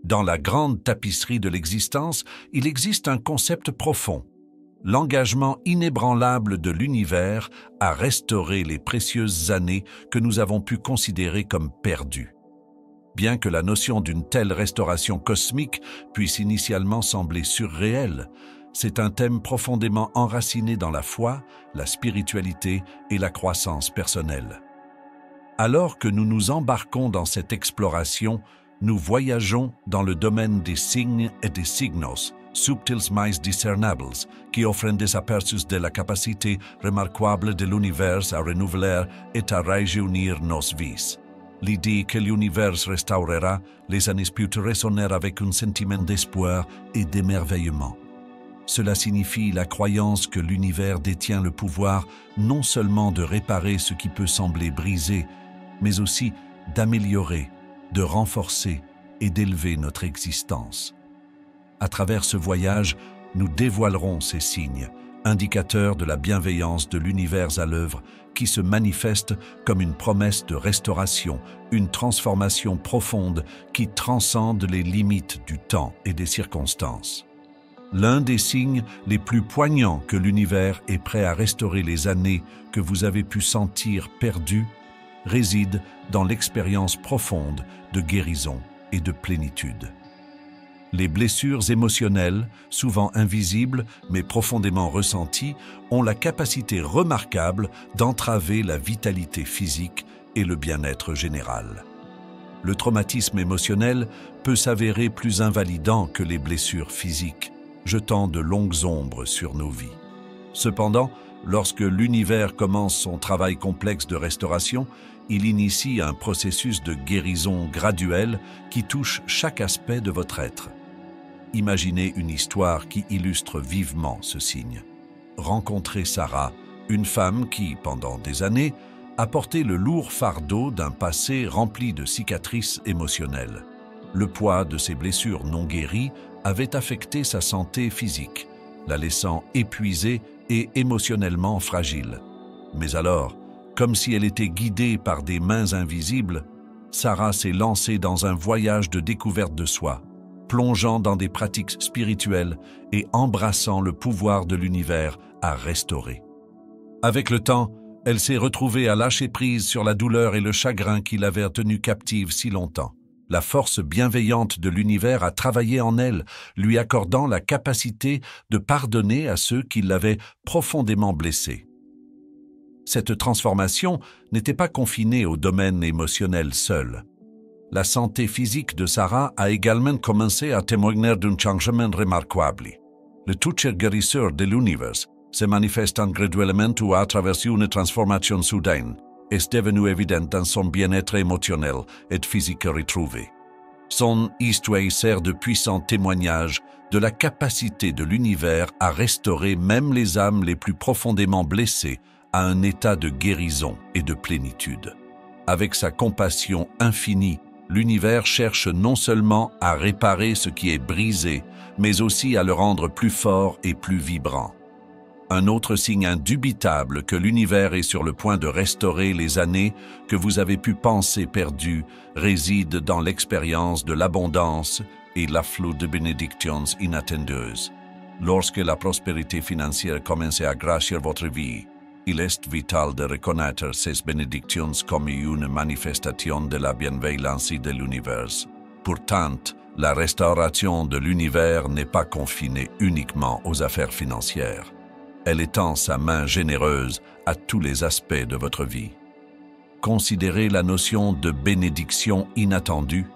Dans la grande tapisserie de l'existence, il existe un concept profond, l'engagement inébranlable de l'univers à restaurer les précieuses années que nous avons pu considérer comme perdues. Bien que la notion d'une telle restauration cosmique puisse initialement sembler surréelle, c'est un thème profondément enraciné dans la foi, la spiritualité et la croissance personnelle. Alors que nous nous embarquons dans cette exploration, nous voyageons dans le domaine des signes et des signos, subtils mais discernables, qui offrent des aperçus de la capacité remarquable de l'univers à renouveler et à réunir nos vies. L'idée que l'univers restaurera les années peut résonner avec un sentiment d'espoir et d'émerveillement. Cela signifie la croyance que l'univers détient le pouvoir non seulement de réparer ce qui peut sembler brisé, mais aussi d'améliorer, de renforcer et d'élever notre existence. À travers ce voyage, nous dévoilerons ces signes, indicateurs de la bienveillance de l'univers à l'œuvre, qui se manifeste comme une promesse de restauration, une transformation profonde qui transcende les limites du temps et des circonstances. L'un des signes les plus poignants que l'univers est prêt à restaurer les années que vous avez pu sentir perdues réside dans l'expérience profonde de guérison et de plénitude. Les blessures émotionnelles, souvent invisibles mais profondément ressenties, ont la capacité remarquable d'entraver la vitalité physique et le bien-être général. Le traumatisme émotionnel peut s'avérer plus invalidant que les blessures physiques, jetant de longues ombres sur nos vies. Cependant, lorsque l'univers commence son travail complexe de restauration, il initie un processus de guérison graduelle qui touche chaque aspect de votre être. Imaginez une histoire qui illustre vivement ce signe. Rencontrez Sarah, une femme qui, pendant des années, a porté le lourd fardeau d'un passé rempli de cicatrices émotionnelles. Le poids de ses blessures non guéries avait affecté sa santé physique, la laissant épuisée et émotionnellement fragile. Mais alors, comme si elle était guidée par des mains invisibles, Sarah s'est lancée dans un voyage de découverte de soi, plongeant dans des pratiques spirituelles et embrassant le pouvoir de l'univers à restaurer. Avec le temps, elle s'est retrouvée à lâcher prise sur la douleur et le chagrin qui l'avaient tenue captive si longtemps. La force bienveillante de l'univers a travaillé en elle, lui accordant la capacité de pardonner à ceux qui l'avaient profondément blessée. Cette transformation n'était pas confinée au domaine émotionnel seul. La santé physique de Sarah a également commencé à témoigner d'un changement remarquable. Le toucher guérisseur de l'univers se manifestant graduellement ou à travers une transformation soudaine, est devenu évident dans son bien-être émotionnel et physique retrouvé. Son histoire sert de puissant témoignage de la capacité de l'univers à restaurer même les âmes les plus profondément blessées à un état de guérison et de plénitude. Avec sa compassion infinie, l'univers cherche non seulement à réparer ce qui est brisé, mais aussi à le rendre plus fort et plus vibrant. Un autre signe indubitable que l'univers est sur le point de restaurer les années que vous avez pu penser perdues réside dans l'expérience de l'abondance et l'afflux de bénédictions inattendues. Lorsque la prospérité financière commence à gracier votre vie, il est vital de reconnaître ces bénédictions comme une manifestation de la bienveillance de l'univers. Pourtant, la restauration de l'univers n'est pas confinée uniquement aux affaires financières. Elle étend sa main généreuse à tous les aspects de votre vie. Considérez la notion de bénédiction inattendue,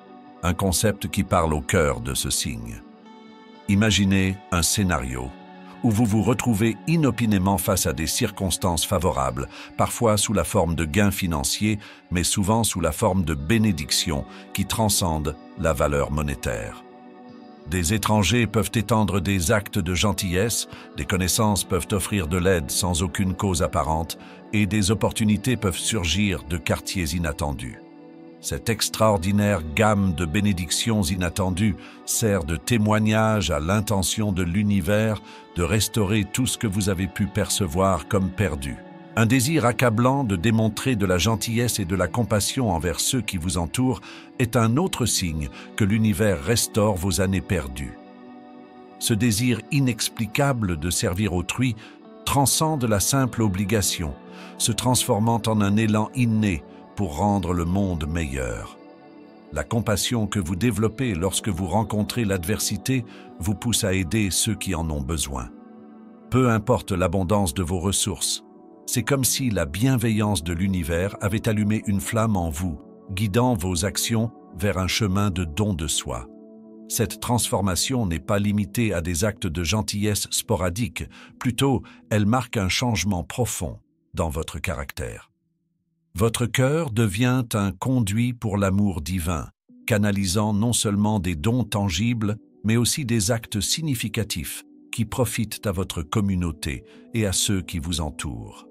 un concept qui parle au cœur de ce signe. Imaginez un scénario où vous vous retrouvez inopinément face à des circonstances favorables, parfois sous la forme de gains financiers, mais souvent sous la forme de bénédictions qui transcendent la valeur monétaire. Des étrangers peuvent étendre des actes de gentillesse, des connaissances peuvent offrir de l'aide sans aucune cause apparente, et des opportunités peuvent surgir de quartiers inattendus. Cette extraordinaire gamme de bénédictions inattendues sert de témoignage à l'intention de l'univers de restaurer tout ce que vous avez pu percevoir comme perdu, Un désir accablant de démontrer de la gentillesse et de la compassion envers ceux qui vous entourent est un autre signe que l'univers restaure vos années perdues. Ce désir inexplicable de servir autrui transcende la simple obligation, se transformant en un élan inné pour rendre le monde meilleur. La compassion que vous développez lorsque vous rencontrez l'adversité vous pousse à aider ceux qui en ont besoin. Peu importe l'abondance de vos ressources, c'est comme si la bienveillance de l'univers avait allumé une flamme en vous, guidant vos actions vers un chemin de don de soi. Cette transformation n'est pas limitée à des actes de gentillesse sporadiques, plutôt elle marque un changement profond dans votre caractère. Votre cœur devient un conduit pour l'amour divin, canalisant non seulement des dons tangibles, mais aussi des actes significatifs qui profitent à votre communauté et à ceux qui vous entourent.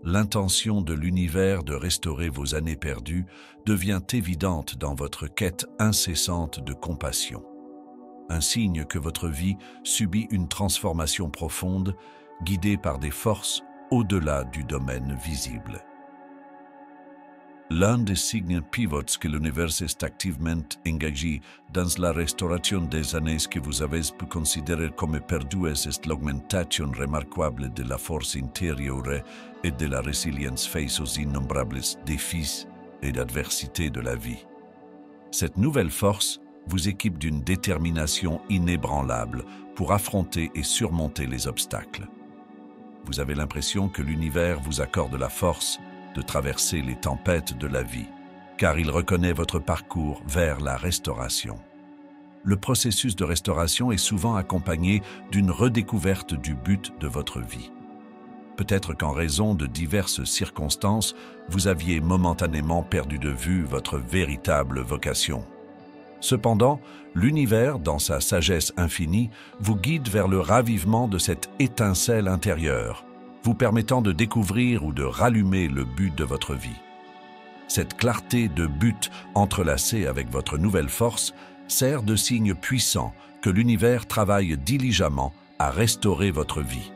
L'intention de l'univers de restaurer vos années perdues devient évidente dans votre quête incessante de compassion. Un signe que votre vie subit une transformation profonde, guidée par des forces au-delà du domaine visible. L'un des signes pivots que l'univers est activement engagé dans la restauration des années que vous avez pu considérer comme perdues est l'augmentation remarquable de la force intérieure et de la résilience face aux innombrables défis et adversités de la vie. Cette nouvelle force vous équipe d'une détermination inébranlable pour affronter et surmonter les obstacles. Vous avez l'impression que l'univers vous accorde la force de traverser les tempêtes de la vie, car il reconnaît votre parcours vers la restauration. Le processus de restauration est souvent accompagné d'une redécouverte du but de votre vie. Peut-être qu'en raison de diverses circonstances, vous aviez momentanément perdu de vue votre véritable vocation. Cependant, l'univers, dans sa sagesse infinie, vous guide vers le ravivement de cette étincelle intérieure, vous permettant de découvrir ou de rallumer le but de votre vie. Cette clarté de but entrelacée avec votre nouvelle force sert de signe puissant que l'univers travaille diligemment à restaurer votre vie.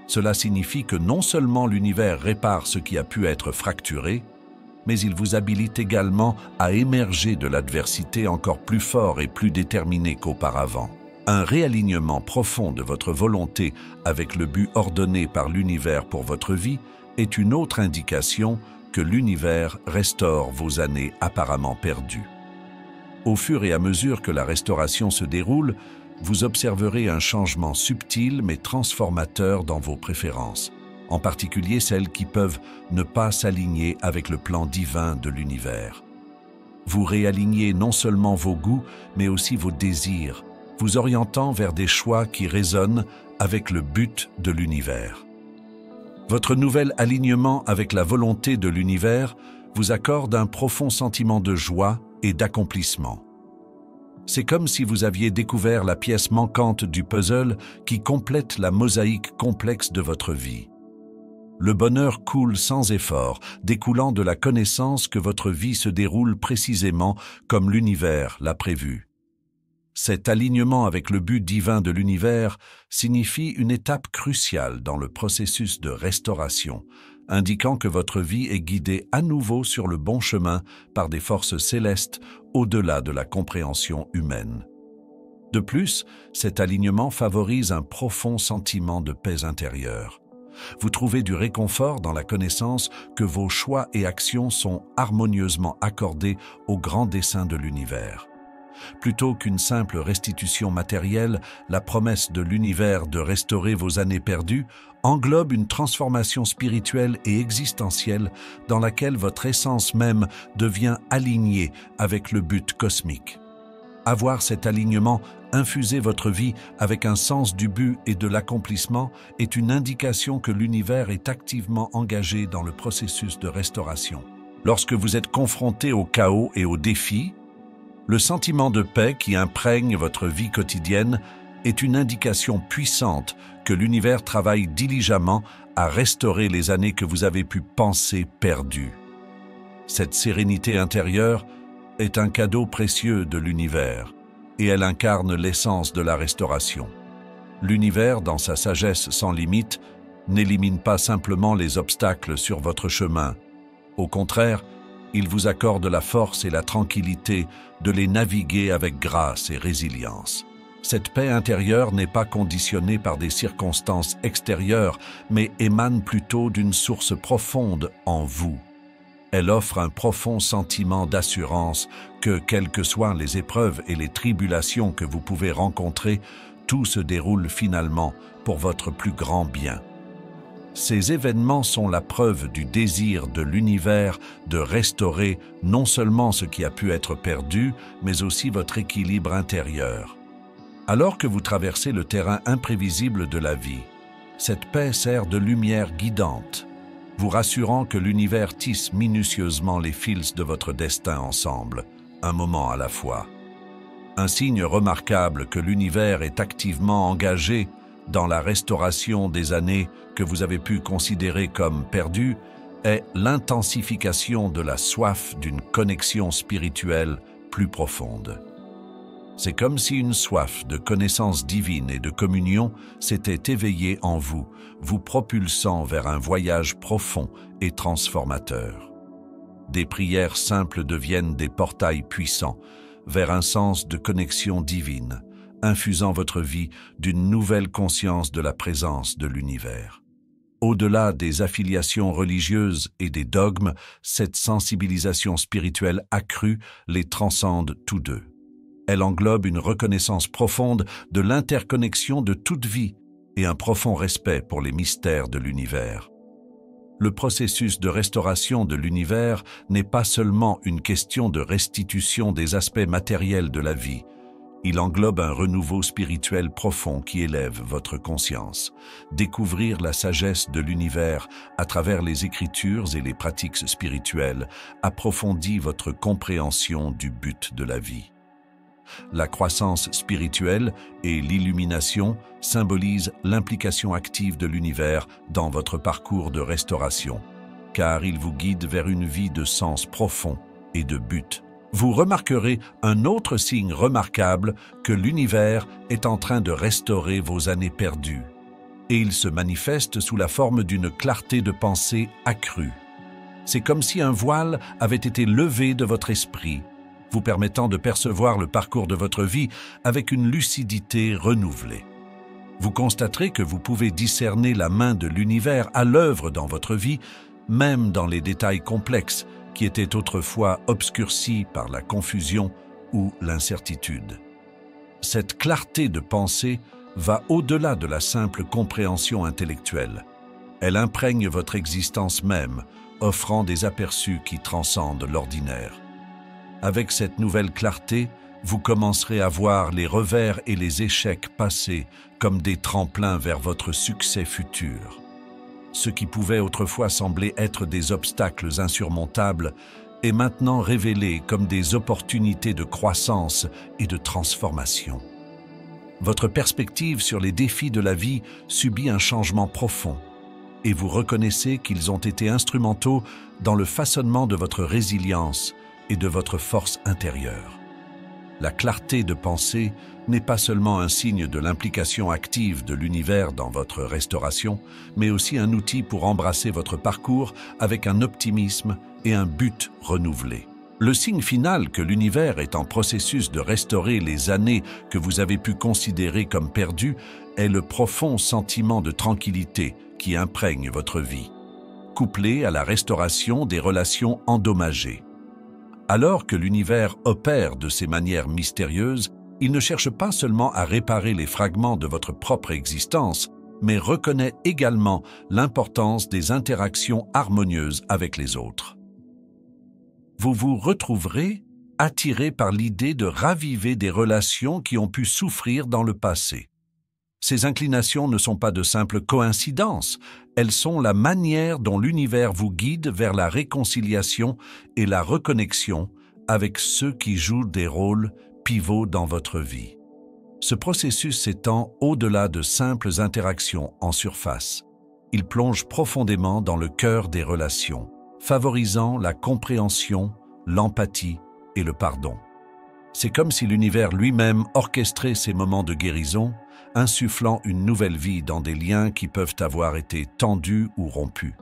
Cela signifie que non seulement l'univers répare ce qui a pu être fracturé, mais il vous habilite également à émerger de l'adversité encore plus fort et plus déterminé qu'auparavant. Un réalignement profond de votre volonté avec le but ordonné par l'univers pour votre vie est une autre indication que l'univers restaure vos années apparemment perdues. Au fur et à mesure que la restauration se déroule, vous observerez un changement subtil mais transformateur dans vos préférences, en particulier celles qui peuvent ne pas s'aligner avec le plan divin de l'univers. Vous réalignez non seulement vos goûts, mais aussi vos désirs, vous orientant vers des choix qui résonnent avec le but de l'univers. Votre nouvel alignement avec la volonté de l'univers vous accorde un profond sentiment de joie et d'accomplissement. C'est comme si vous aviez découvert la pièce manquante du puzzle qui complète la mosaïque complexe de votre vie. Le bonheur coule sans effort, découlant de la connaissance que votre vie se déroule précisément comme l'univers l'a prévu. Cet alignement avec le but divin de l'univers signifie une étape cruciale dans le processus de restauration, indiquant que votre vie est guidée à nouveau sur le bon chemin par des forces célestes au-delà de la compréhension humaine. De plus, cet alignement favorise un profond sentiment de paix intérieure. Vous trouvez du réconfort dans la connaissance que vos choix et actions sont harmonieusement accordés au grand dessein de l'univers. Plutôt qu'une simple restitution matérielle, la promesse de l'univers de restaurer vos années perdues englobe une transformation spirituelle et existentielle dans laquelle votre essence même devient alignée avec le but cosmique. Avoir cet alignement infuser votre vie avec un sens du but et de l'accomplissement est une indication que l'univers est activement engagé dans le processus de restauration. Lorsque vous êtes confronté au chaos et aux défis, le sentiment de paix qui imprègne votre vie quotidienne est une indication puissante que l'univers travaille diligemment à restaurer les années que vous avez pu penser perdues. Cette sérénité intérieure est un cadeau précieux de l'univers et elle incarne l'essence de la restauration. L'univers, dans sa sagesse sans limite, n'élimine pas simplement les obstacles sur votre chemin. Au contraire, il vous accorde la force et la tranquillité de les naviguer avec grâce et résilience. Cette paix intérieure n'est pas conditionnée par des circonstances extérieures, mais émane plutôt d'une source profonde en vous. Elle offre un profond sentiment d'assurance que, quelles que soient les épreuves et les tribulations que vous pouvez rencontrer, tout se déroule finalement pour votre plus grand bien. Ces événements sont la preuve du désir de l'univers de restaurer non seulement ce qui a pu être perdu, mais aussi votre équilibre intérieur. Alors que vous traversez le terrain imprévisible de la vie, cette paix sert de lumière guidante, vous rassurant que l'univers tisse minutieusement les fils de votre destin ensemble, un moment à la fois. Un signe remarquable que l'univers est activement engagé dans la restauration des années que vous avez pu considérer comme perdues est l'intensification de la soif d'une connexion spirituelle plus profonde. C'est comme si une soif de connaissance divine et de communion s'était éveillée en vous, vous propulsant vers un voyage profond et transformateur. Des prières simples deviennent des portails puissants vers un sens de connexion divine, infusant votre vie d'une nouvelle conscience de la présence de l'univers. Au-delà des affiliations religieuses et des dogmes, cette sensibilisation spirituelle accrue les transcende tous deux. Elle englobe une reconnaissance profonde de l'interconnexion de toute vie et un profond respect pour les mystères de l'univers. Le processus de restauration de l'univers n'est pas seulement une question de restitution des aspects matériels de la vie. Il englobe un renouveau spirituel profond qui élève votre conscience. Découvrir la sagesse de l'univers à travers les écritures et les pratiques spirituelles approfondit votre compréhension du but de la vie. La croissance spirituelle et l'illumination symbolisent l'implication active de l'univers dans votre parcours de restauration, car il vous guide vers une vie de sens profond et de but. Vous remarquerez un autre signe remarquable que l'univers est en train de restaurer vos années perdues, et il se manifeste sous la forme d'une clarté de pensée accrue. C'est comme si un voile avait été levé de votre esprit, vous permettant de percevoir le parcours de votre vie avec une lucidité renouvelée. Vous constaterez que vous pouvez discerner la main de l'univers à l'œuvre dans votre vie, même dans les détails complexes qui étaient autrefois obscurcis par la confusion ou l'incertitude. Cette clarté de pensée va au-delà de la simple compréhension intellectuelle. Elle imprègne votre existence même, offrant des aperçus qui transcendent l'ordinaire. Avec cette nouvelle clarté, vous commencerez à voir les revers et les échecs passés comme des tremplins vers votre succès futur. Ce qui pouvait autrefois sembler être des obstacles insurmontables est maintenant révélé comme des opportunités de croissance et de transformation. Votre perspective sur les défis de la vie subit un changement profond et vous reconnaissez qu'ils ont été instrumentaux dans le façonnement de votre résilience et de votre force intérieure. La clarté de pensée n'est pas seulement un signe de l'implication active de l'univers dans votre restauration, mais aussi un outil pour embrasser votre parcours avec un optimisme et un but renouvelé. Le signe final que l'univers est en processus de restaurer les années que vous avez pu considérer comme perdues est le profond sentiment de tranquillité qui imprègne votre vie, couplé à la restauration des relations endommagées. Alors que l'univers opère de ces manières mystérieuses, il ne cherche pas seulement à réparer les fragments de votre propre existence, mais reconnaît également l'importance des interactions harmonieuses avec les autres. Vous vous retrouverez attiré par l'idée de raviver des relations qui ont pu souffrir dans le passé. Ces inclinations ne sont pas de simples coïncidences, elles sont la manière dont l'univers vous guide vers la réconciliation et la reconnexion avec ceux qui jouent des rôles pivots dans votre vie. Ce processus s'étend au-delà de simples interactions en surface. Il plonge profondément dans le cœur des relations, favorisant la compréhension, l'empathie et le pardon. C'est comme si l'univers lui-même orchestrait ces moments de guérison, insufflant une nouvelle vie dans des liens qui peuvent avoir été tendus ou rompus.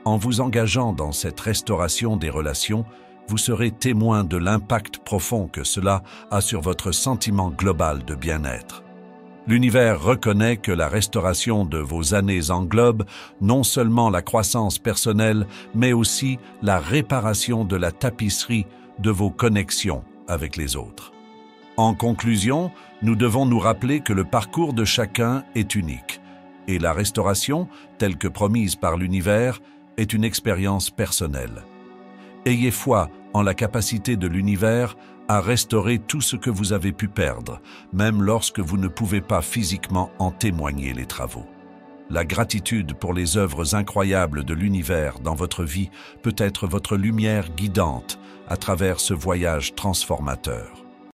En vous engageant dans cette restauration des relations, vous serez témoin de l'impact profond que cela a sur votre sentiment global de bien-être. L'univers reconnaît que la restauration de vos années englobe non seulement la croissance personnelle, mais aussi la réparation de la tapisserie de vos connexions avec les autres. En conclusion, nous devons nous rappeler que le parcours de chacun est unique, et la restauration, telle que promise par l'univers, est une expérience personnelle. Ayez foi en la capacité de l'univers à restaurer tout ce que vous avez pu perdre, même lorsque vous ne pouvez pas physiquement en témoigner les travaux. La gratitude pour les œuvres incroyables de l'univers dans votre vie peut être votre lumière guidante à travers ce voyage transformateur.